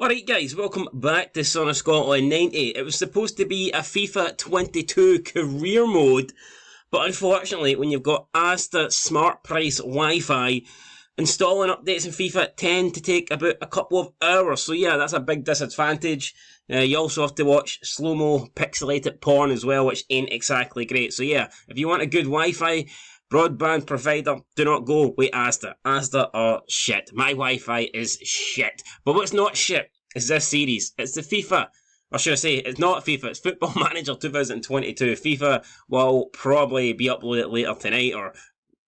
Alright guys, welcome back to Son of Scotland 90. It was supposed to be a FIFA 22 career mode, but unfortunately when you've got Asda Smart Price Wi-Fi, installing updates in FIFA tend to take about a couple of hours, so yeah, that's a big disadvantage. You also have to watch slow-mo pixelated porn as well, which ain't exactly great. So yeah, if you want a good Wi-Fi broadband provider, do not go with Asda. Asda are shit. My Wi-Fi is shit. But what's not shit is this series. It's the FIFA, or should I say, it's not FIFA, it's Football Manager 2022. FIFA will probably be uploaded later tonight or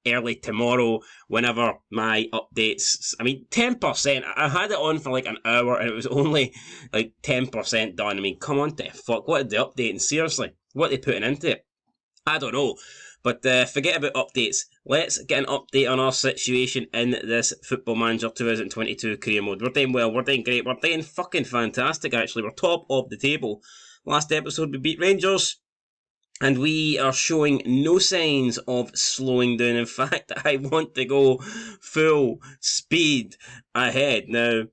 early tomorrow, whenever my updates, 10%, I had it on for like an hour and it was only like 10% done. Come on to fuck, what are they updating? Seriously, what are they putting into it? I don't know. But forget about updates. Let's get an update on our situation in this Football Manager 2022 career mode. We're doing well, we're doing great, we're doing fucking fantastic actually. We're top of the table. Last episode we beat Rangers, and we are showing no signs of slowing down. In fact, I want to go full speed ahead. Now,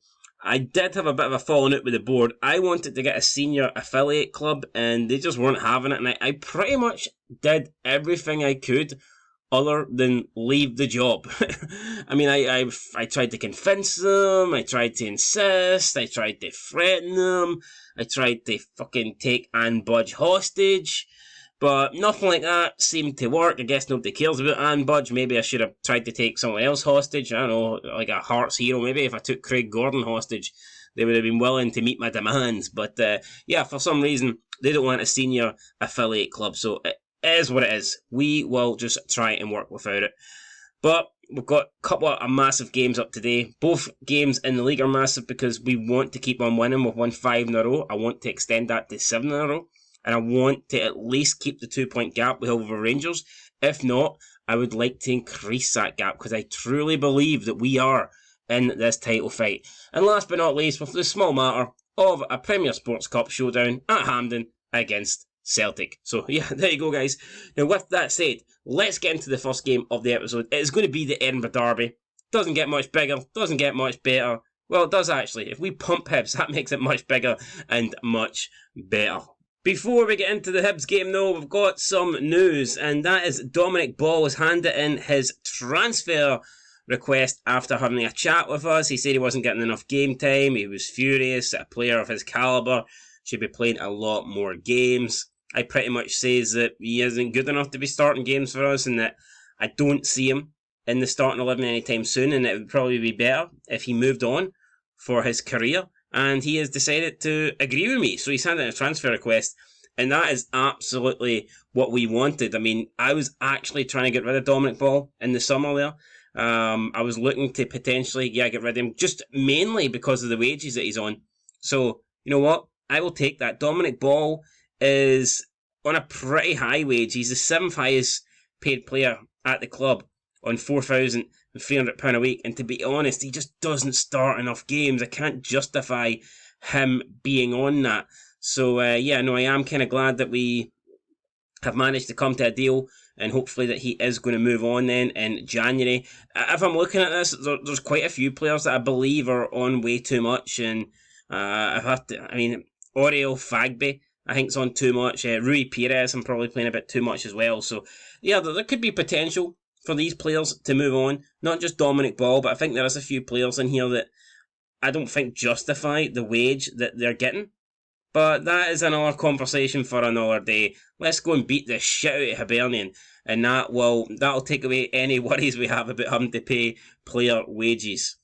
I did have a bit of a falling out with the board. I wanted to get a senior affiliate club and they just weren't having it, and I pretty much did everything I could other than leave the job. I tried to convince them, I tried to insist, I tried to threaten them, I tried to fucking take Anne Budge hostage, but nothing like that seemed to work. I guess nobody cares about Anne Budge. Maybe I should have tried to take someone else hostage. I don't know, like a Hearts hero. Maybe if I took Craig Gordon hostage, they would have been willing to meet my demands. But yeah, for some reason, they don't want a senior affiliate club. So it is what it is. We will just try and work without it. But we've got a couple of massive games up today. Both games in the league are massive because we want to keep on winning. We've won 5 in a row. I want to extend that to 7 in a row. And I want to at least keep the 2-point gap we have over Rangers. If not, I would like to increase that gap because I truly believe that we are in this title fight. And last but not least, with the small matter of a Premier Sports Cup showdown at Hampden against Celtic. So yeah, there you go guys. Now with that said, let's get into the first game of the episode. It is going to be the Edinburgh Derby. Doesn't get much bigger, doesn't get much better. Well, it does actually. If we pump Hibs, that makes it much bigger and much better. Before we get into the Hibs game though, we've got some news, and that is Dominic Ball has handed in his transfer request after having a chat with us. He said he wasn't getting enough game time, he was furious that a player of his calibre should be playing a lot more games. I pretty much says that he isn't good enough to be starting games for us and that I don't see him in the starting 11 anytime soon, and it would probably be better if he moved on for his career. And he has decided to agree with me. So he's handed in a transfer request. And that is absolutely what we wanted. I was actually trying to get rid of Dominic Ball in the summer there. I was looking to potentially, get rid of him. Just mainly because of the wages that he's on. So, you know what? I will take that. Dominic Ball is on a pretty high wage. He's the 7th highest paid player at the club on £4,300 a week, and to be honest, he just doesn't start enough games. I can't justify him being on that. So I am kind of glad that we have managed to come to a deal, and hopefully that he is going to move on then in January. If I'm looking at this, there's quite a few players that I believe are on way too much, and Oriel Fagby, I think, is on too much. Rui Perez, I'm probably playing a bit too much as well. So yeah, there could be potential for these players to move on. Not just Dominic Ball, but I think there is a few players in here that I don't think justify the wage that they're getting. But that is another conversation for another day. Let's go and beat the shit out of Hibernian, and that'll take away any worries we have about having to pay player wages.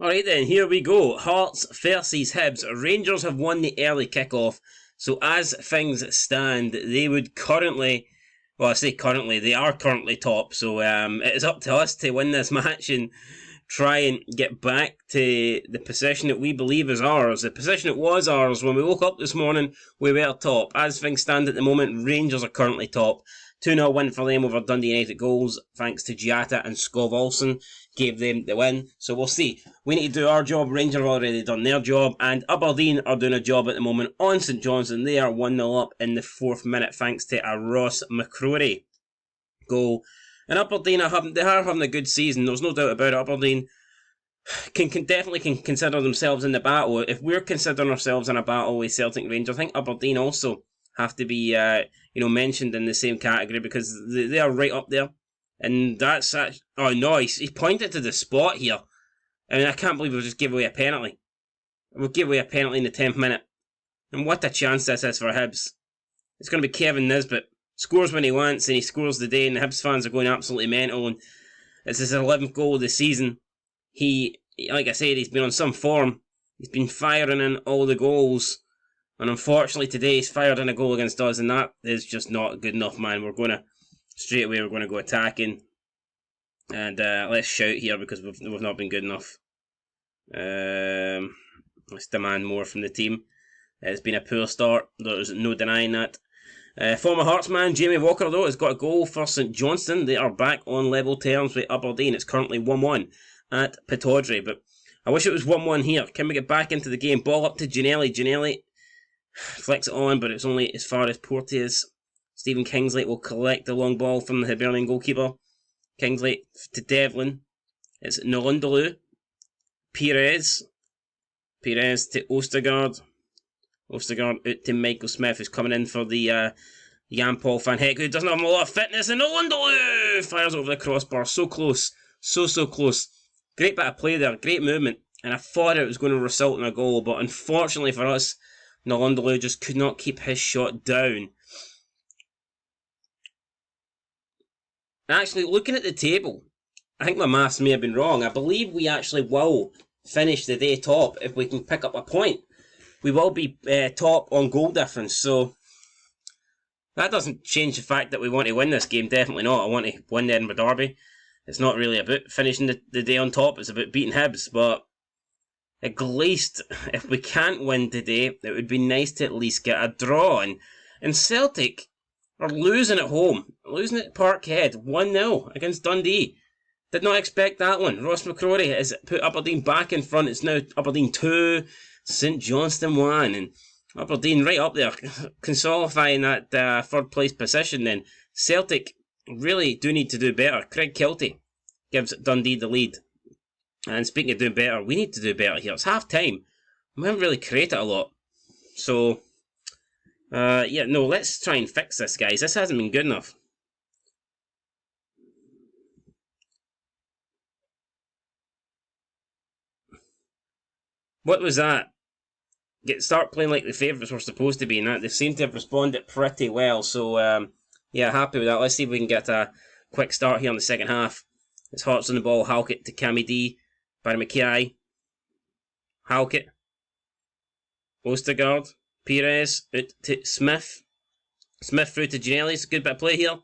Alright then, here we go. Hearts versus Hibs. Rangers have won the early kick-off, so as things stand, they would currently... Well, I say currently, they are currently top, so it is up to us to win this match and try and get back to the position that we believe is ours. The position that was ours when we woke up this morning, we were top. As things stand at the moment, Rangers are currently top. 2-0 win for them over Dundee United goals, thanks to Giatta and Skov Olsen, gave them the win. So we'll see. We need to do our job. Rangers have already done their job, and Aberdeen are doing a job at the moment on St Johnstone. They are 1-0 up in the 4th minute, thanks to a Ross McCrory goal. And Aberdeen they are having a good season, there's no doubt about it. Aberdeen can definitely consider themselves in the battle. If we're considering ourselves in a battle with Celtic Rangers, I think Aberdeen also have to be mentioned in the same category, because they are right up there. And that's oh no, he pointed to the spot here. I mean, I can't believe we just gave away a penalty. We'll give away a penalty in the 10th minute. And what a chance this is for Hibs. It's going to be Kevin Nisbet. Scores when he wants, and he scores the day, and the Hibs fans are going absolutely mental. And it's his 11th goal of the season. He, like I said, he's been on some form. He's been firing in all the goals. And unfortunately today he's fired in a goal against us, and that is just not good enough, man. We're going to go attacking. And let's shout here, because we've not been good enough. Let's demand more from the team. It's been a poor start. There's no denying that. Former Hearts man Jamie Walker, though, has got a goal for St Johnstone. They are back on level terms with Aberdeen. It's currently 1-1 at Pittodrie, but I wish it was 1-1 here. Can we get back into the game? Ball up to Ginnelly. Ginnelly flicks it on, but it's only as far as Porteous. Stephen Kingsley will collect the long ball from the Hibernian goalkeeper. Kingsley to Devlin. It's Nolundaloo. Perez to Ostergaard. Ostergaard out to Michael Smith, who's coming in for the Jan-Paul van Heck, who doesn't have a lot of fitness, and Nolundaloo fires over the crossbar. So close. So close. Great bit of play there, great movement, and I thought it was going to result in a goal, but unfortunately for us, Nolundaloo just could not keep his shot down. Actually, looking at the table, I think my maths may have been wrong. I believe we actually will finish the day top if we can pick up a point. We will be top on goal difference, so that doesn't change the fact that we want to win this game. Definitely not. I want to win the Edinburgh Derby. It's not really about finishing the day on top. It's about beating Hibs, but at least if we can't win today, it would be nice to at least get a draw. And Celtic are losing at home, losing at Parkhead 1-0 against Dundee. Did not expect that one. Ross McCrory has put Aberdeen back in front. It's now Aberdeen 2, St Johnstone 1, and Aberdeen right up there, consolidifying that third place position. Then Celtic really do need to do better. Craig Kelty gives Dundee the lead. And speaking of doing better, we need to do better here. It's half time. We haven't really created a lot. So, let's try and fix this, guys. This hasn't been good enough. What was that? Start playing like the favourites were supposed to be, and that they seem to have responded pretty well. So, happy with that. Let's see if we can get a quick start here in the second half. It's Hearts on the ball. Halkett to Cammy D. Barry Mackay. Halkett. Ostergaard. Perez. Out to Smith. Smith through to Ginnelly. It's a good bit of play here.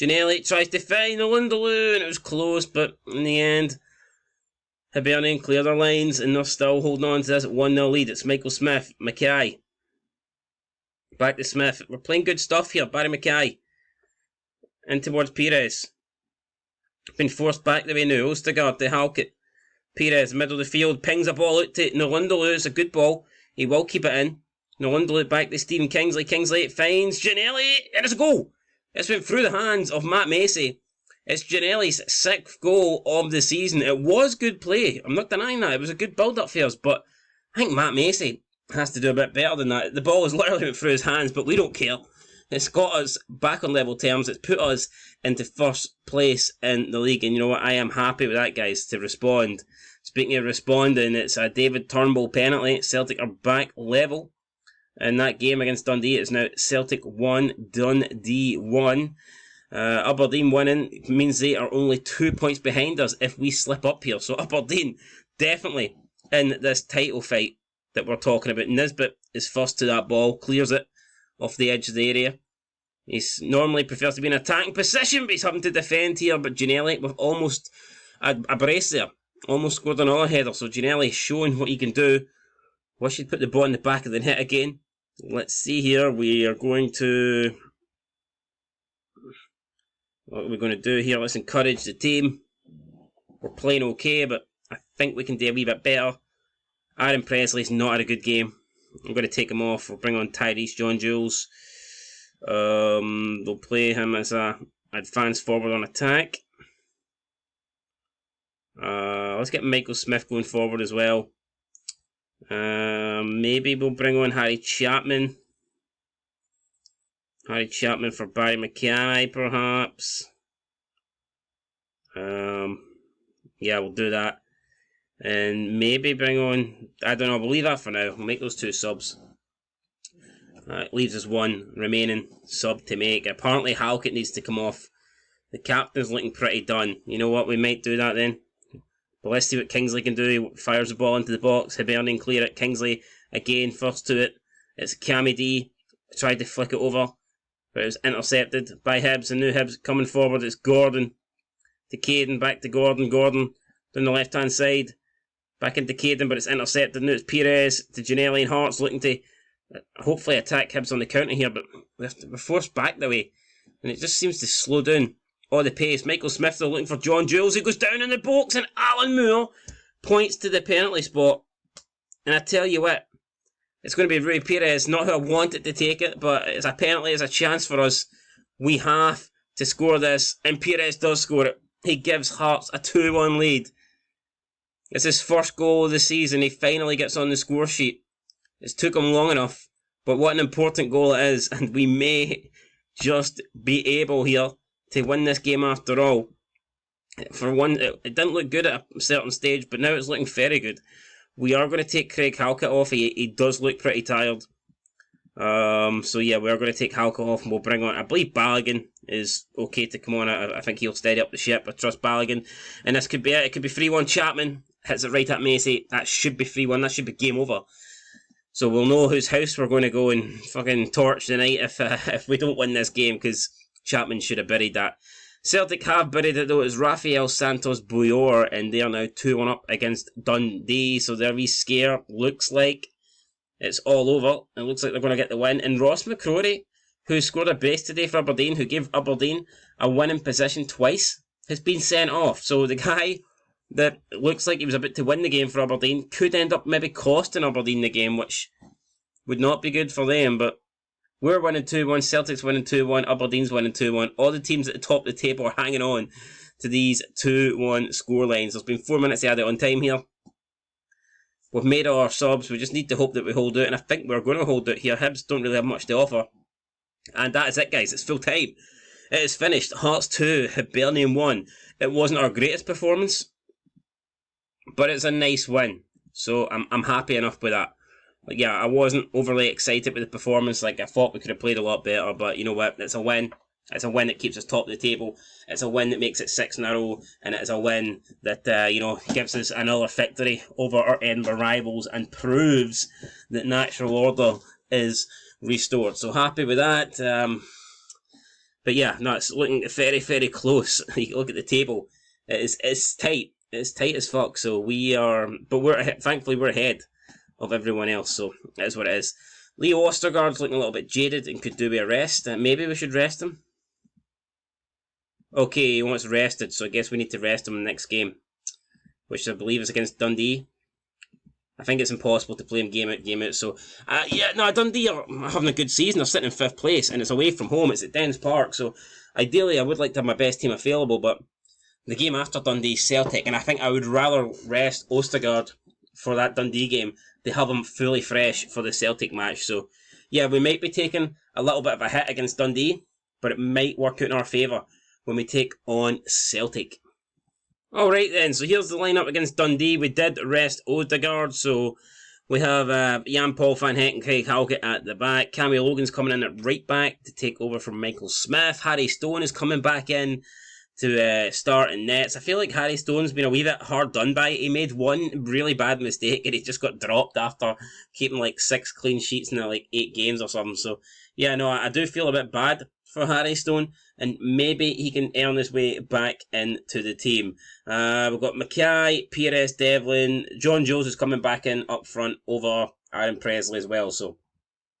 Ginnelly tries to find Nolundaloo, and it was close, but in the end, Hibernian clear their lines, and they're still holding on to this 1-0 lead. It's Michael Smith. Mackay. Back to Smith. We're playing good stuff here. Barry Mackay. In towards Perez. Been forced back the way now. Ostergaard to Halkett. Perez, middle of the field, pings a ball out to Nolundaloo. It's a good ball. He will keep it in. Nolundaloo back to Stephen Kingsley. Kingsley finds Ginnelly, and it's a goal. It's went through the hands of Matt Macy. It's Ginnelly's 6th goal of the season. It was good play. I'm not denying that. It was a good build-up for us, but I think Matt Macy has to do a bit better than that. The ball has literally went through his hands, but we don't care. It's got us back on level terms. It's put us into first place in the league, and you know what? I am happy with that, guys, to respond. Speaking of responding, it's a David Turnbull penalty. Celtic are back level in that game against Dundee. It's now Celtic 1, Dundee 1. Aberdeen winning means they are only 2 points behind us if we slip up here. So Aberdeen definitely in this title fight that we're talking about. Nisbet is first to that ball, clears it off the edge of the area. He normally prefers to be in attacking position, but he's having to defend here. But Ginnelly with almost a brace there. Almost scored another header. So Ginnelly showing what he can do. Wish he'd put the ball in the back of the net again. Let's see here. We are going to... What we're going to do here, let's encourage the team. We're playing okay, but I think we can do a wee bit better. Aaron Presley's not had a good game. I'm going to take him off. We'll bring on Tyrese John Jules. We'll play him as a advanced forward on attack. Let's get Michael Smith going forward as well. Maybe we'll bring on Harry Chapman. Harry Chapman for Barry Mackay, perhaps. Yeah, we'll do that. And maybe bring on... I don't know, we'll leave that for now. We'll make those 2 subs. It leaves us 1 remaining sub to make. Apparently Halkett needs to come off. The captain's looking pretty done. You know what, we might do that then. But let's see what Kingsley can do. He fires the ball into the box. Hibernian clear it. Kingsley again first to it. It's Cammy D. Tried to flick it over, but it was intercepted by Hibbs. And now Hibbs coming forward. It's Gordon to Caden. Back to Gordon. Gordon down the left hand side. Back into Caden, but it's intercepted. Now it's Perez to Janelli and Hearts looking to hopefully attack Hibbs on the counter here, but we're forced back the way. And it just seems to slow down all the pace. Michael Smith though looking for John Jules, who goes down in the box, and Alan Moore points to the penalty spot. And I tell you what, it's going to be Rui Perez, not who I wanted to take it, but it's a penalty, it's a chance for us. We have to score this, and Perez does score it. He gives Hearts a 2-1 lead. It's his first goal of the season. He finally gets on the score sheet. It's took him long enough, but what an important goal it is, and we may just be able here to win this game after all. For one, it didn't look good at a certain stage, but now it's looking very good. We are going to take Craig Halkett off. He does look pretty tired. So yeah, we are going to take Halkett off, and we'll bring on, I believe Balogun is okay to come on. I think he'll steady up the ship. I trust Balogun. And this could be it. It could be 3-1 Chapman. Hits it right at Macy. That should be 3-1. That should be game over. So we'll know whose house we're going to go and fucking torch tonight if we don't win this game, because Chapman should have buried that. Celtic have buried it though. It's Rafael Santos Buyur, and they are now 2-1 up against Dundee. So their wee scare looks like it's all over. It looks like they're going to get the win. And Ross McCrory, who scored a brace today for Aberdeen, who gave Aberdeen a winning position twice, has been sent off. So the guy that looks like he was about to win the game for Aberdeen could end up maybe costing Aberdeen the game, which would not be good for them. But we're winning 2-1, Celtic's winning 2-1, Aberdeen's winning 2-1. All the teams at the top of the table are hanging on to these 2-1 scorelines. There's been 4 minutes added on time here. We've made our subs. We just need to hope that we hold it, and I think we're going to hold it here. Hibs don't really have much to offer. And that is it, guys. It's full time. It is finished. Hearts 2, Hibernian 1. It wasn't our greatest performance, but it's a nice win. So I'm happy enough with that. Like, yeah, I wasn't overly excited with the performance. Like, I thought we could have played a lot better, but you know what? It's a win. It's a win that keeps us top of the table. It's a win that makes it 6 in a row, and it is a win that gives us another victory over our Edinburgh rivals and proves that natural order is restored. So happy with that. But yeah, no, it's looking very, very close. You look at the table; it's tight. It's tight as fuck. So we are, but thankfully we're ahead of everyone else. So that is what it is. Leo Ostergaard's looking a little bit jaded and could do with a rest. Maybe we should rest him. Okay, he wants rested, so I guess we need to rest him in the next game, which I believe is against Dundee. I think it's impossible to play him game out. So, Dundee are having a good season. They're sitting in 5th place, and it's away from home. It's at Dens Park, so ideally I would like to have my best team available, but the game after Dundee Celtic, and I think I would rather rest Ostergaard for that Dundee game to have him fully fresh for the Celtic match. So, yeah, we might be taking a little bit of a hit against Dundee, but it might work out in our favour when we take on Celtic. Alright then, so here's the lineup against Dundee. We did rest Odegaard, so we have Jan-Paul van Heck and Craig Halkett at the back. Cammy Logan's coming in at right back to take over from Michael Smith. Harry Stone is coming back in to start in nets. I feel like Harry Stone's been a wee bit hard done by. He made one really bad mistake and he just got dropped after keeping like 6 clean sheets in like 8 games or something. So yeah, no, I do feel a bit bad for Harry Stone, and maybe he can earn his way back into the team. We've got Mackay, Perez, Devlin, John Jones is coming back in up front over Aaron Presley as well. So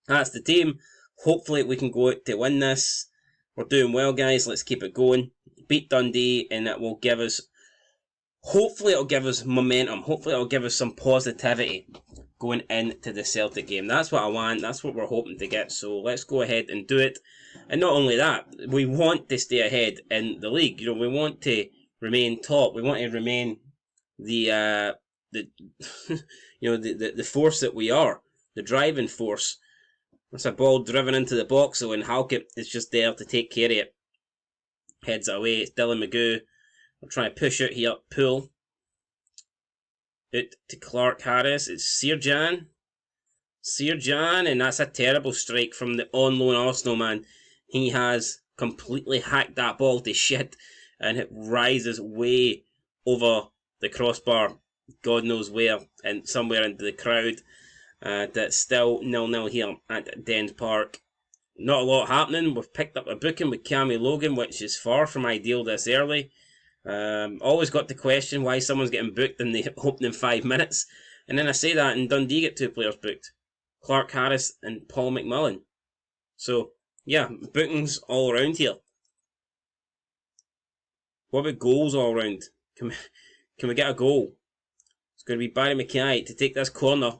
that's the team. Hopefully we can go out to win this. We're doing well, guys. Let's keep it going. Beat Dundee, and that will give us, hopefully it'll give us momentum. Hopefully it'll give us some positivity going into the Celtic game. That's what I want. That's what we're hoping to get. So let's go ahead and do it. And not only that, we want to stay ahead in the league. You know, we want to remain top. We want to remain the the force that we are, the driving force. That's a ball driven into the box, so when Halkett is just there to take care of it. Heads it away, it's Dylan Magoo. We're trying to push out here, pull. Out to Clark Harris, it's Sirjan, and that's a terrible strike from the on-loan Arsenal man. He has completely hacked that ball to shit, and it rises way over the crossbar, God knows where, and somewhere into the crowd. That's still 0-0 here at Dens Park. Not a lot happening. We've picked up a booking with Cammy Logan, which is far from ideal this early. Always got the question why someone's getting booked in the opening 5 minutes. And then I say that and Dundee get 2 players booked. Clark Harris and Paul McMullen. So, yeah, bookings all around here. What about goals all around? Can we get a goal? It's going to be Barry Mackay to take this corner.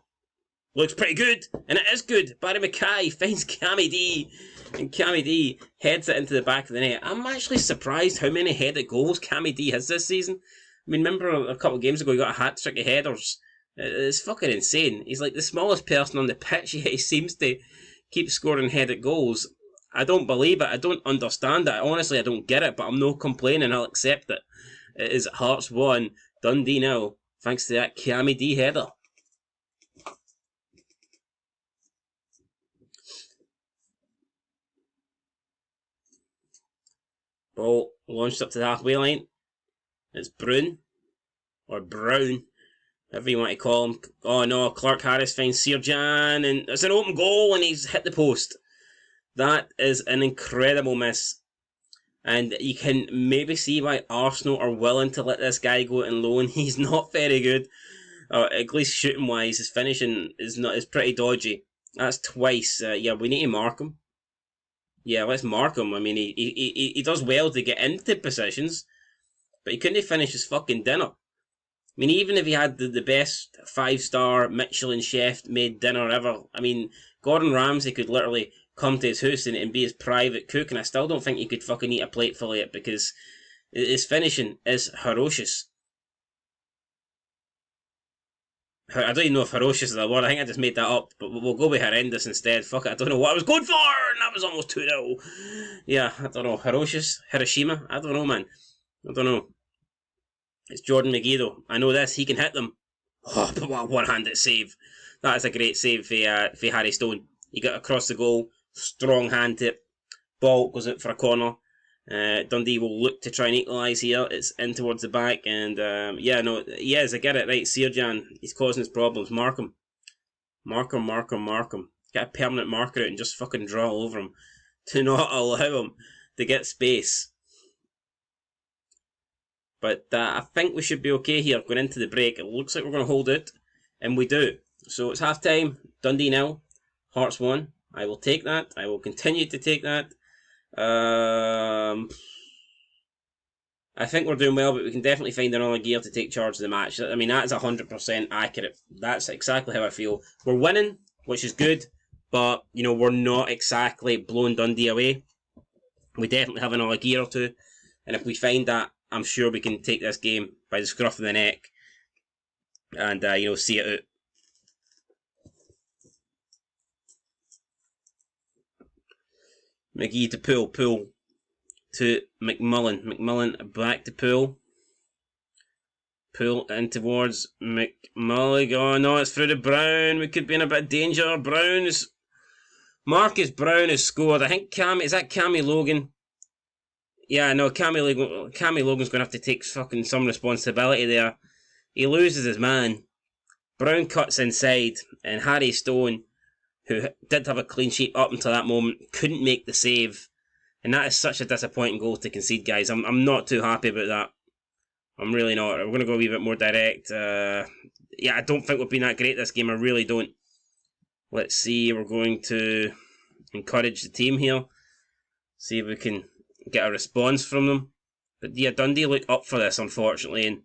Looks pretty good, and it is good. Barry Mackay finds Cammy D, and Cammy D heads it into the back of the net. I'm actually surprised how many headed goals Cammy D has this season. I mean, remember a couple of games ago he got a hat-trick of headers. It's fucking insane. He's like the smallest person on the pitch, yet he seems to keep scoring headed goals. I don't believe it. I don't understand it. Honestly, I don't get it, but I'm no complaining. I'll accept it. It is Hearts 1, Dundee 0, thanks to that Cammy D header. Ball launched up to the halfway line. It's Brown, or Brown, whatever you want to call him. Oh no, Clark Harris finds Sirjan, and it's an open goal, and he's hit the post. That is an incredible miss. And you can maybe see why Arsenal are willing to let this guy go on loan. He's not very good. At least shooting wise, his finishing is pretty dodgy. That's twice. Yeah, we need to mark him. Yeah, let's mark him. I mean, he does well to get into positions, but he couldn't finish his fucking dinner. I mean, even if he had the best 5-star Michelin chef made dinner ever, I mean, Gordon Ramsay could literally come to his house and be his private cook, and I still don't think he could fucking eat a plate full of it because his finishing is ferocious. I don't even know if ferocious is a word. I think I just made that up, but we'll go with horrendous instead. Fuck it, I don't know what I was going for, and that was almost 2-0. Yeah, I don't know. Ferocious? Hiroshima? I don't know, man. I don't know. It's Jordan McGee, though. I know this. He can hit them. Oh, but what a one-handed save. That is a great save for Harry Stone. He got across the goal. Strong hand tip. Ball goes out for a corner. Dundee will look to try and equalise here. It's in towards the back, and yes, I get it right. Sirjan, he's causing us problems. Mark him. Get a permanent marker out and just fucking draw all over him. Do not allow him to get space. But I think we should be okay here going into the break. It looks like we're going to hold it, and we do. So it's half time. Dundee 0, Hearts 1. I will take that. I will continue to take that. I think we're doing well, but we can definitely find another gear to take charge of the match. I mean, that is 100% accurate. That's exactly how I feel. We're winning, which is good, but, you know, we're not exactly blowing Dundee away. We definitely have another gear or two, and if we find that, I'm sure we can take this game by the scruff of the neck and, see it out. McGee to Poole to McMullen back to Poole in towards McMullen. Oh no, it's through to Brown. We could be in a bit of danger. Marcus Brown has scored. I think is that Cammy Logan? Yeah, no, Cammy Logan's going to have to take fucking some responsibility there. He loses his man. Brown cuts inside, and Harry Stone, who did have a clean sheet up until that moment, couldn't make the save. And that is such a disappointing goal to concede, guys. I'm not too happy about that. I'm really not. We're going to go a wee bit more direct. I don't think we've been that great this game. I really don't. Let's see. We're going to encourage the team here. See if we can get a response from them. But yeah, Dundee look up for this, unfortunately. And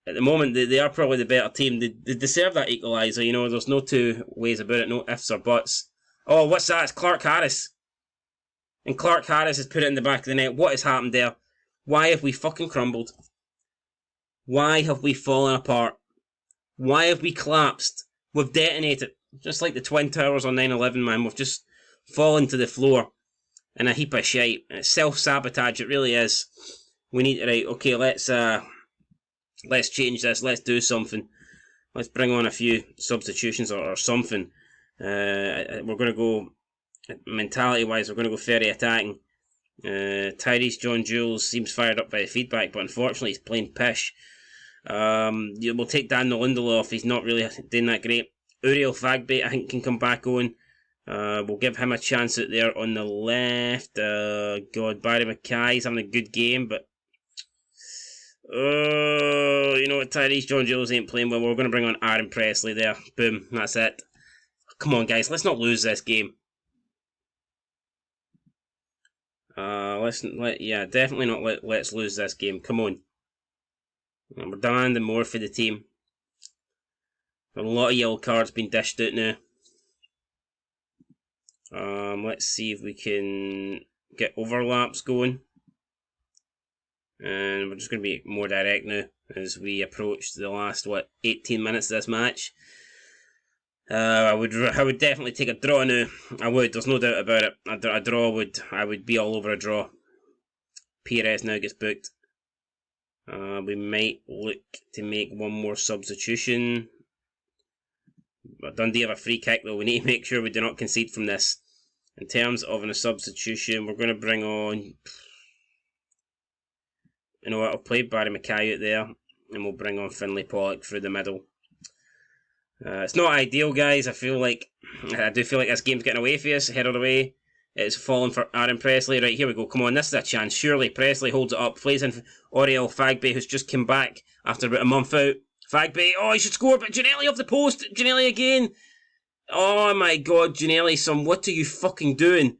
at the moment, they are probably the better team. They deserve that equaliser, you know. There's no two ways about it, no ifs or buts. Oh, what's that? It's Clark Harris. And Clark Harris has put it in the back of the net. What has happened there? Why have we fucking crumbled? Why have we fallen apart? Why have we collapsed? We've detonated. Just like the Twin Towers on 9/11, man. We've just fallen to the floor in a heap of shite. It's self-sabotage, it really is. We need to, right, okay, let's change this. Let's do something. Let's bring on a few substitutions or something. We're going to go, mentality-wise, we're going to go very attacking. Tyrese John Jules seems fired up by the feedback, but unfortunately he's playing pish. We'll take Daniel Lindelof. He's not really doing that great. Uriel Fagbait, I think, can come back on. We'll give him a chance out there on the left. God, Barry Mackay's having a good game, but you know what? Tyrese John Jules ain't playing well. We're going to bring on Aaron Presley there. Boom, that's it. Come on, guys, let's not lose this game. Definitely not let's lose this game. Come on. We're demanding more for the team. A lot of yellow cards being dished out now. Let's see if we can get overlaps going. And we're just going to be more direct now as we approach the last, 18 minutes of this match. I would definitely take a draw now. I would, there's no doubt about it. A draw I would be all over a draw. Perez now gets booked. We might look to make one more substitution. Dundee have a free kick though. We need to make sure we do not concede from this. In terms of a substitution, we're going to bring on... You know what, I'll play Barry Mackay out there. And we'll bring on Finlay Pollock through the middle. It's not ideal, guys. I do feel like this game's getting away from us. Headed away. It's fallen for Aaron Presley. Right, here we go. Come on, this is a chance. Surely Presley holds it up. Plays in Oriel Fagbay, who's just come back after about a month out. Fagbay, oh, he should score, but Giannelli off the post. Giannelli again. Oh my god, Giannelli, son, what are you fucking doing?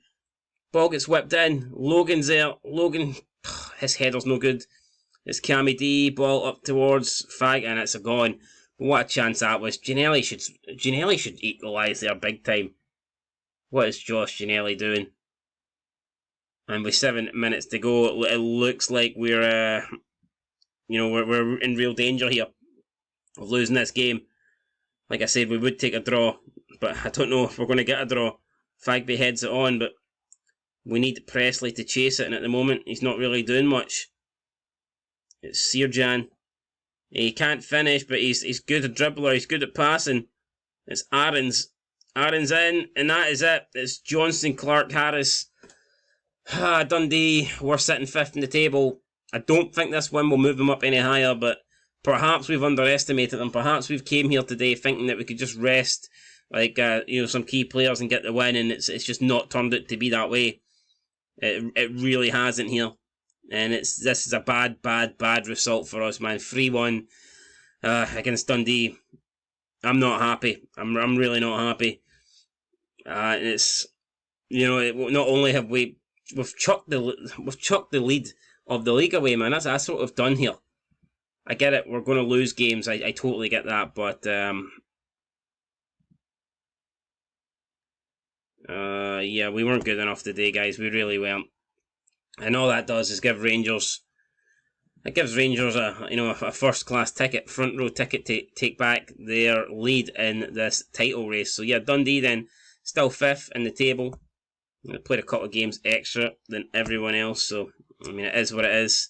Ball gets whipped in. Logan's there. Logan, his header's no good. It's Cammy D, ball up towards Fag, and it's a gone. But what a chance that was. Giannelli should equalise there big time. What is Josh Giannelli doing? And with 7 minutes to go, it looks like we're in real danger here of losing this game. Like I said, we would take a draw, but I don't know if we're going to get a draw. Fagby heads it on, but we need Presley to chase it, and at the moment, he's not really doing much. It's Sirjan. He can't finish, but he's good at dribbler, he's good at passing. It's Aaron's. Aaron's in, and that is it. It's Johnson, Clark, Harris. Dundee, we're sitting 5th in the table. I don't think this win will move them up any higher, but perhaps we've underestimated them. Perhaps we've came here today thinking that we could just rest some key players and get the win, and it's just not turned out to be that way. It really hasn't here. And this is a bad result for us, man. 3-1 against Dundee. I'm not happy. I'm really not happy. And it's not only have we've chucked the lead of the league away, man. That's what we've done here. I get it. We're going to lose games. I totally get that, but we weren't good enough today, guys. We really weren't. And all that does is give Rangers. It gives Rangers a first class ticket, front row ticket to take back their lead in this title race. So yeah, Dundee then still 5th in the table. They played a couple of games extra than everyone else, so I mean it is what it is.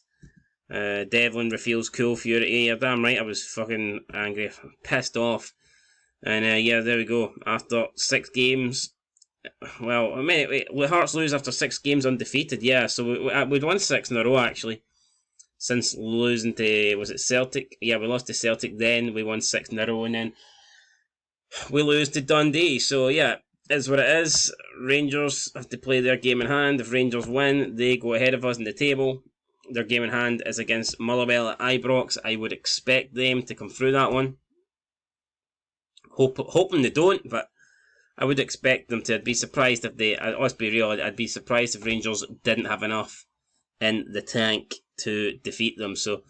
Devlin refills cool Fury. You're damn right, I was fucking angry, pissed off. And there we go. After 6 games. Well, I mean, Hearts lose after 6 games undefeated, yeah, so we'd won 6 in a row, actually. Since losing to, was it Celtic? Yeah, we lost to Celtic, then we won 6 in a row, and then we lose to Dundee. So, yeah, it's what it is. Rangers have to play their game in hand. If Rangers win, they go ahead of us in the table. Their game in hand is against Motherwell at Ibrox. I would expect them to come through that one. Hoping they don't, but I would expect them to. I'd be surprised if they... Let's be real, I'd be surprised if Rangers didn't have enough in the tank to defeat them. So,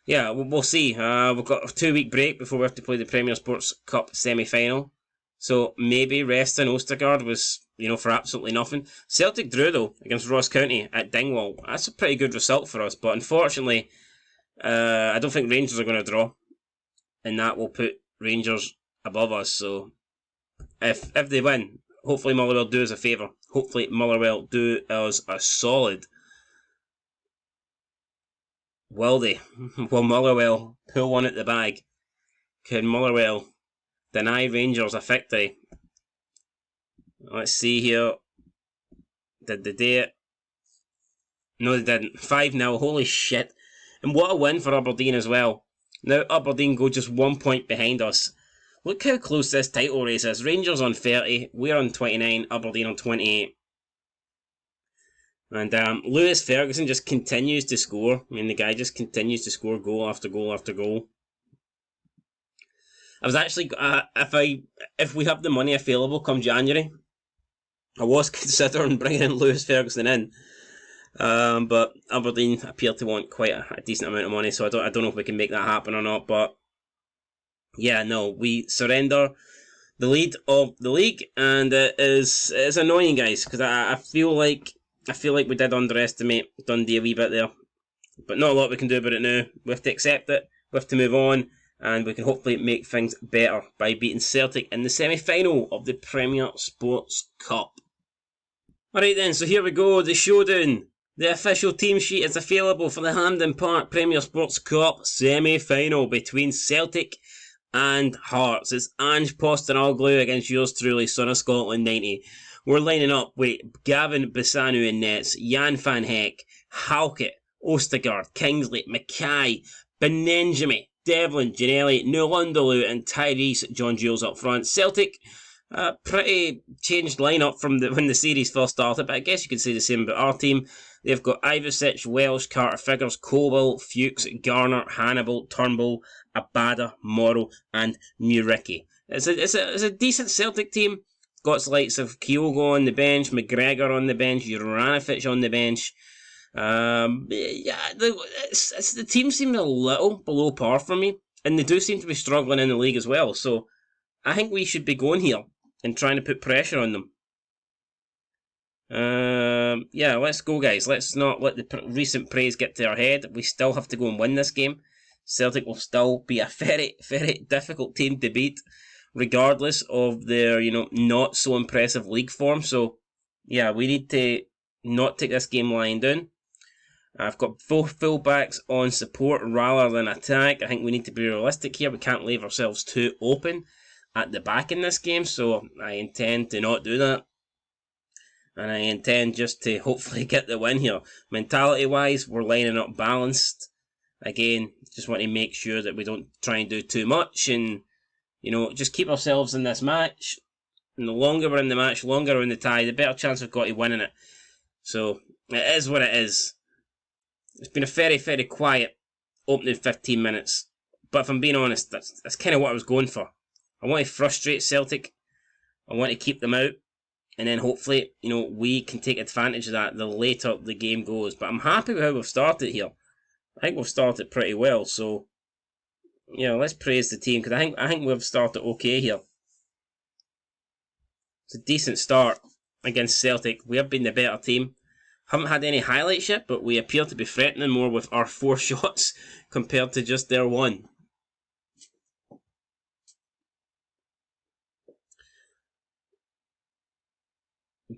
yeah, we'll see. We've got a 2-week break before we have to play the Premier Sports Cup semi-final. So, maybe resting Ostergaard was, for absolutely nothing. Celtic drew, though, against Ross County at Dingwall. That's a pretty good result for us, but unfortunately, I don't think Rangers are going to draw, and that will put Rangers above us. So if they win, hopefully Motherwell do us a favour. Hopefully Motherwell do us a solid. Will they? Will Motherwell pull one at the bag? Can Motherwell deny Rangers a victory? Let's see here. Did they do it? No, they didn't. 5-0. Holy shit. And what a win for Aberdeen as well. Now Aberdeen go just 1 point behind us. Look how close this title race is. Rangers on 30. We're on 29. Aberdeen on 28. And Lewis Ferguson just continues to score. I mean, the guy just continues to score goal after goal after goal. I was actually, if we have the money available come January, I was considering bringing in Lewis Ferguson in. But Aberdeen appear to want quite a decent amount of money, so I don't know if we can make that happen or not. But yeah, no, we surrender the lead of the league, and it's annoying, guys, because I feel like we did underestimate Dundee a wee bit there, but not a lot we can do about it now. We have to accept it. We have to move on, and we can hopefully make things better by beating Celtic in the semi-final of the Premier Sports Cup. Alright then, so here we go, the showdown. The official team sheet is available for the Hampden Park Premier Sports Cup semi-final between Celtic and Hearts. It's Ange Postecoglou against yours truly, Son of Scotland 90. We're lining up with Gavin Bissanu in nets, Jan van Heck, Halkett, Ostergaard, Kingsley, Mackay, Benenjami, Devlin, Ginelli, Nulundaloo and Tyrese John Jules up front. Celtic, pretty changed lineup from when the series first started, but I guess you could say the same about our team. They've got Ivosic, Welsh, Carter Figures, Colwell, Fuchs, Garner, Hannibal, Turnbull, Abada, Morrow and Muricky. It's a decent Celtic team. Got likes of Kyogo on the bench, McGregor on the bench, Juranovic on the bench. The team seemed a little below par for me, and they do seem to be struggling in the league as well. So I think we should be going here and trying to put pressure on them. Yeah, let's go, guys. Let's not let the recent praise get to our head. We still have to go and win this game. Celtic will still be a very, very difficult team to beat, regardless of their, not so impressive league form. So, yeah, we need to not take this game lying down. I've got both full-backs on support rather than attack. I think we need to be realistic here. We can't leave ourselves too open at the back in this game, so I intend to not do that. And I intend just to hopefully get the win here. Mentality-wise, we're lining up balanced. Again, just want to make sure that we don't try and do too much and, just keep ourselves in this match. And the longer we're in the match, longer we're in the tie, the better chance we've got of winning it. So, it is what it is. It's been a very, very quiet opening 15 minutes. But if I'm being honest, that's kind of what I was going for. I want to frustrate Celtic. I want to keep them out. And then hopefully, we can take advantage of that the later the game goes. But I'm happy with how we've started here. I think we've started pretty well. So, let's praise the team, because I think we've started okay here. It's a decent start against Celtic. We have been the better team. Haven't had any highlights yet, but we appear to be threatening more with our 4 shots compared to just their 1.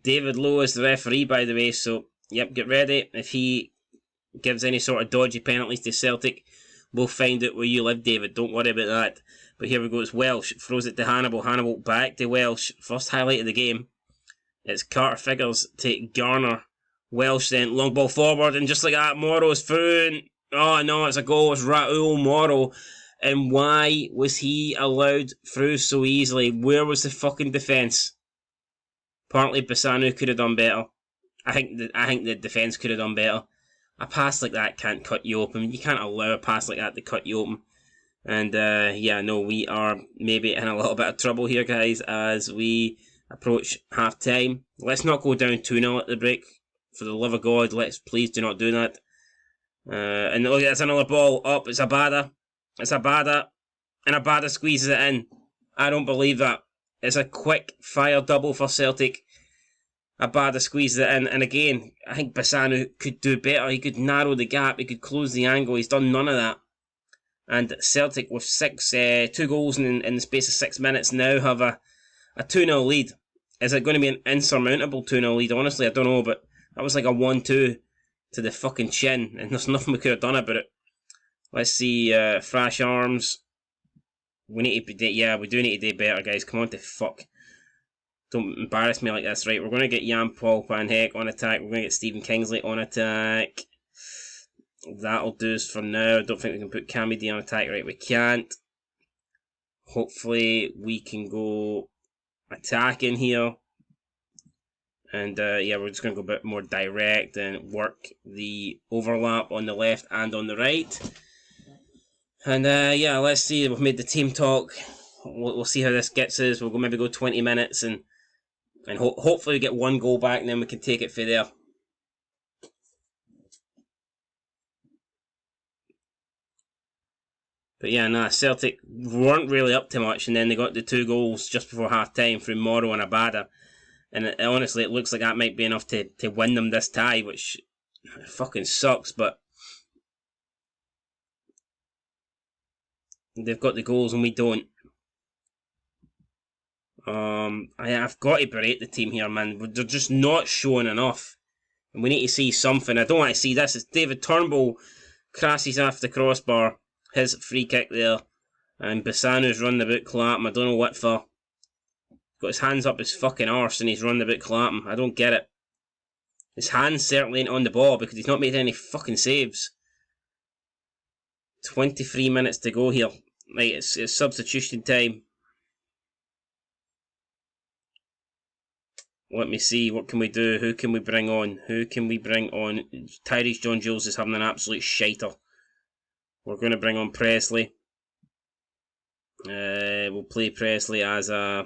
David Lowe is the referee, by the way, so, yep, get ready. If he gives any sort of dodgy penalties to Celtic, we'll find out where you live, David. Don't worry about that. But here we go, it's Welsh. Throws it to Hannibal. Hannibal back to Welsh. First highlight of the game. It's Carter Figures to Garner. Welsh then, long ball forward, and just like that, Morrow's through. And, oh no, it's a goal. It's Raoul Morrow. And why was he allowed through so easily? Where was the fucking defence? Apparently Bissanu could have done better. I think the defence could have done better. A pass like that can't cut you open. You can't allow a pass like that to cut you open. And we are maybe in a little bit of trouble here, guys, as we approach half time. Let's not go down 2-0 at the break. For the love of God, let's please do not do that. And look, that's another ball up. It's Abada. It's Abada. And Abada squeezes it in. I don't believe that. It's a quick fire double for Celtic. Abada squeezes it in, and again, I think Bassano could do better. He could narrow the gap, he could close the angle. He's done none of that. And Celtic, with 2 goals in the space of 6 minutes, now have a 2-0 lead. Is it going to be an insurmountable 2-0 lead? Honestly, I don't know, but that was like a 1-2 to the fucking chin, and there's nothing we could have done about it. Let's see, Thrash Arms. We need to be, we do need to do better, guys. Come on to fuck. Don't embarrass me like this, right? We're going to get Jan Paul Van Heck on attack. We're going to get Stephen Kingsley on attack. That'll do us for now. I don't think we can put Cammy D on attack, right? We can't. Hopefully we can go attacking here. And we're just going to go a bit more direct and work the overlap on the left and on the right. And let's see. We've made the team talk. We'll see how this gets us. We'll maybe go 20 minutes and hopefully we get 1 goal back, and then we can take it from there. But yeah, Celtic weren't really up to much, and then they got the 2 goals just before half time through Morrow and Abada. And honestly, it looks like that might be enough to win them this tie, which fucking sucks, but they've got the goals and we don't. I've got to berate the team here, man. They're just not showing enough. And we need to see something. I don't want to see this. It's David Turnbull crashes off the crossbar. His free kick there. And Bassano's running about Clapham. I don't know what for. Got his hands up his fucking arse and he's running about Clapham. I don't get it. His hands certainly ain't on the ball because he's not made any fucking saves. 23 minutes to go here. Right, it's substitution time. Let me see, what can we do? Who can we bring on? Tyrese John Jules is having an absolute shiter. We're going to bring on Presley. We'll play Presley as a...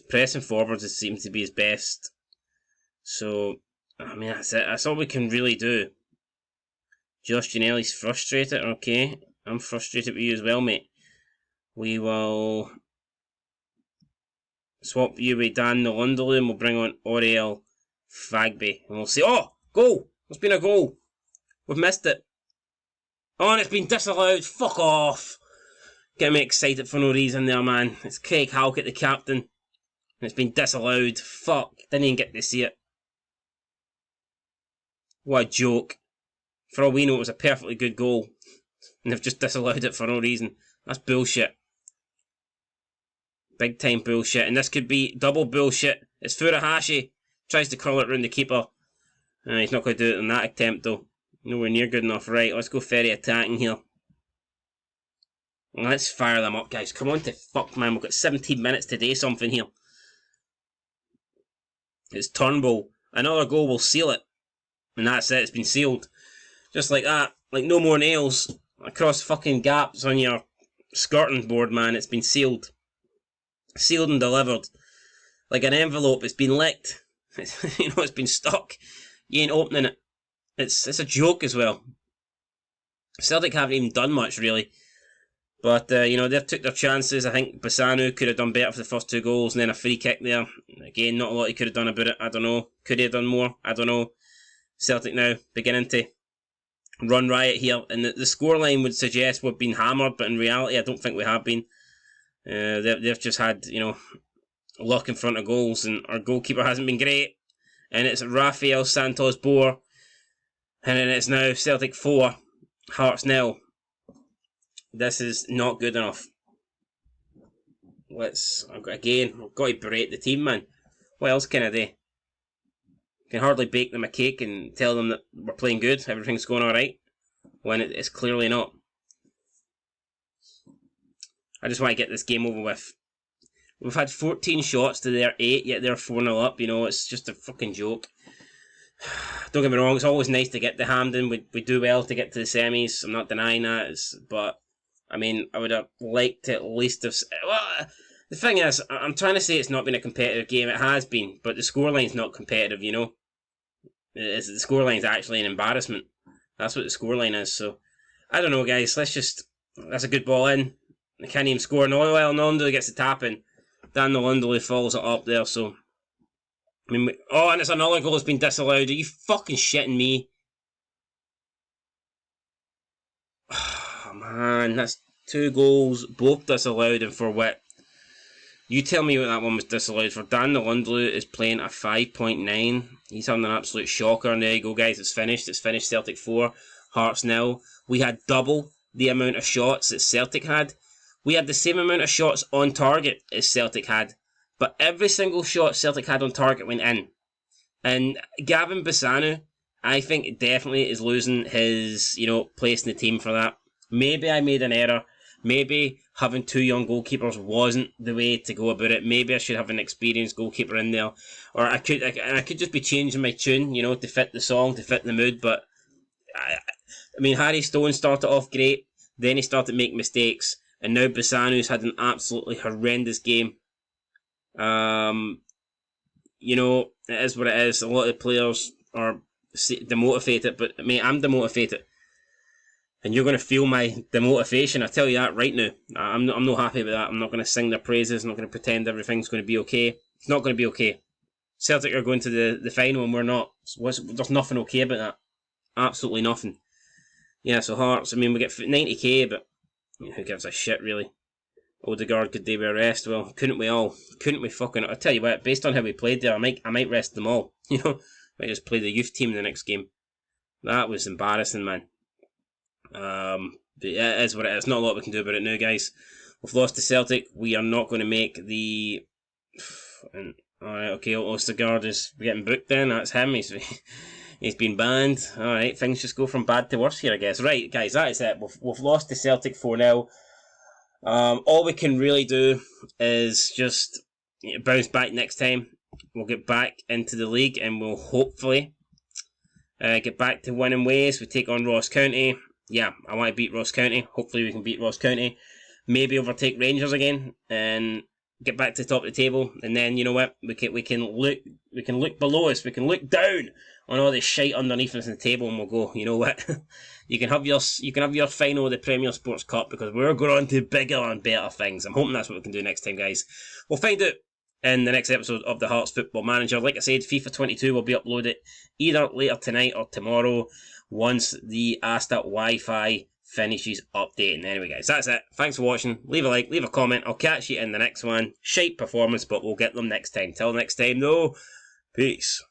pressing forwards, it seems to be his best. So, I mean, that's it. That's all we can really do. Josh Ginnelly's frustrated. Okay, I'm frustrated with you as well, mate. We will... swap you with Dan Nolundulu and we'll bring on Oriel Fagby. And we'll say, oh, goal! There's been a goal. We've missed it. Oh, and it's been disallowed. Fuck off. Getting me excited for no reason there, man. It's Craig Halkett, the captain. And it's been disallowed. Fuck. Didn't even get to see it. What a joke. For all we know, it was a perfectly good goal. And they've just disallowed it for no reason. That's bullshit. Big time bullshit. And this could be double bullshit. It's Furuhashi. Tries to curl it round the keeper. He's not going to do it in that attempt though. Nowhere near good enough. Right, let's go Ferry attacking here. Let's fire them up, guys. Come on to fuck, man. We've got 17 minutes to do something here. It's Turnbull. Another goal will seal it. And that's it. It's been sealed. Just like that. Like no more nails across fucking gaps on your skirting board, man. It's been sealed. Sealed and delivered. Like an envelope. It's been licked. It's been stuck. You ain't opening it. It's a joke as well. Celtic haven't even done much, really. But, they've took their chances. I think Bassano could have done better for the first 2 goals and then a free kick there. Again, not a lot he could have done about it. I don't know. Could he have done more? I don't know. Celtic now beginning to run riot here. And the scoreline would suggest we've been hammered, but in reality, I don't think we have been. They've just had, luck in front of goals, and our goalkeeper hasn't been great. And it's Rafael Santos Boer. And then it's now Celtic 4, Hearts 0. This is not good enough. I've got to berate the team, man. What else can I do? Can hardly bake them a cake and tell them that we're playing good, everything's going alright, when it's clearly not. I just want to get this game over with. We've had 14 shots to their 8, yet they're 4-0 up, it's just a fucking joke. Don't get me wrong, it's always nice to get to Hampden. We do well to get to the semis, I'm not denying that, but I mean, I would have liked to at least have... Well, the thing is, I'm trying to say it's not been a competitive game. It has been, but the scoreline's not competitive, The scoreline's actually an embarrassment. That's what the scoreline is, so... I don't know, guys. That's a good ball in. They can't even score. Nolundulu gets the tap in. Dan Nolundulu follows it up there, so... I mean, oh, and it's another goal that's been disallowed. Are you fucking shitting me? Oh, man, that's 2 goals, both disallowed, and for what? You tell me what that one was disallowed for. Dan the Lundlu is playing a 5.9. He's having an absolute shocker. And there you go, guys. It's finished. It's finished. Celtic 4, Hearts 0. We had double the amount of shots that Celtic had. We had the same amount of shots on target as Celtic had. But every single shot Celtic had on target went in. And Gavin Bassano, I think, definitely is losing his, place in the team for that. Maybe I made an error. Maybe having 2 young goalkeepers wasn't the way to go about it. Maybe I should have an experienced goalkeeper in there. Or I could just be changing my tune, to fit the song, to fit the mood. But, I mean, Harry Stone started off great. Then he started making mistakes. And now Bassano's had an absolutely horrendous game. It is what it is. A lot of players are demotivated, but I mean, I'm demotivated, and you're going to feel my demotivation. I tell you that right now. I'm not happy with that. I'm not going to sing their praises. I'm not going to pretend everything's going to be okay. It's not going to be okay. Celtic are going to the final, and we're not. There's nothing okay about that. Absolutely nothing. Yeah, so Hearts. I mean, we get 90k, but who gives a shit, really? Odegaard, could they be a rest? Well, couldn't we all? Couldn't we fucking... I'll tell you what, based on how we played there, I might rest them all. Might just play the youth team in the next game. That was embarrassing, man. But yeah, it is what it is. Not a lot we can do about it now, guys. We've lost to Celtic. We are not going to make the... Alright, okay, Odegaard is getting booked then. That's him. He's been banned. Alright, things just go from bad to worse here, I guess. Right, guys, that is it. We've lost to Celtic 4-0. All we can really do is just bounce back next time. We'll get back into the league and we'll hopefully get back to winning ways. We take on Ross County. Yeah, I want to beat Ross County. Hopefully we can beat Ross County. Maybe overtake Rangers again and get back to the top of the table. And then, you know what? We can look below us. We can look down on all this shite underneath us in the table, and we'll go, you know what? You can have your final of the Premier Sports Cup, because we're going on to bigger and better things. I'm hoping that's what we can do next time, guys. We'll find out in the next episode of the Hearts Football Manager. Like I said, FIFA 22 will be uploaded either later tonight or tomorrow once the Asta Wi-Fi finishes updating. Anyway, guys, that's it. Thanks for watching. Leave a like, leave a comment. I'll catch you in the next one. Shite performance, but we'll get them next time. Till next time, though, peace.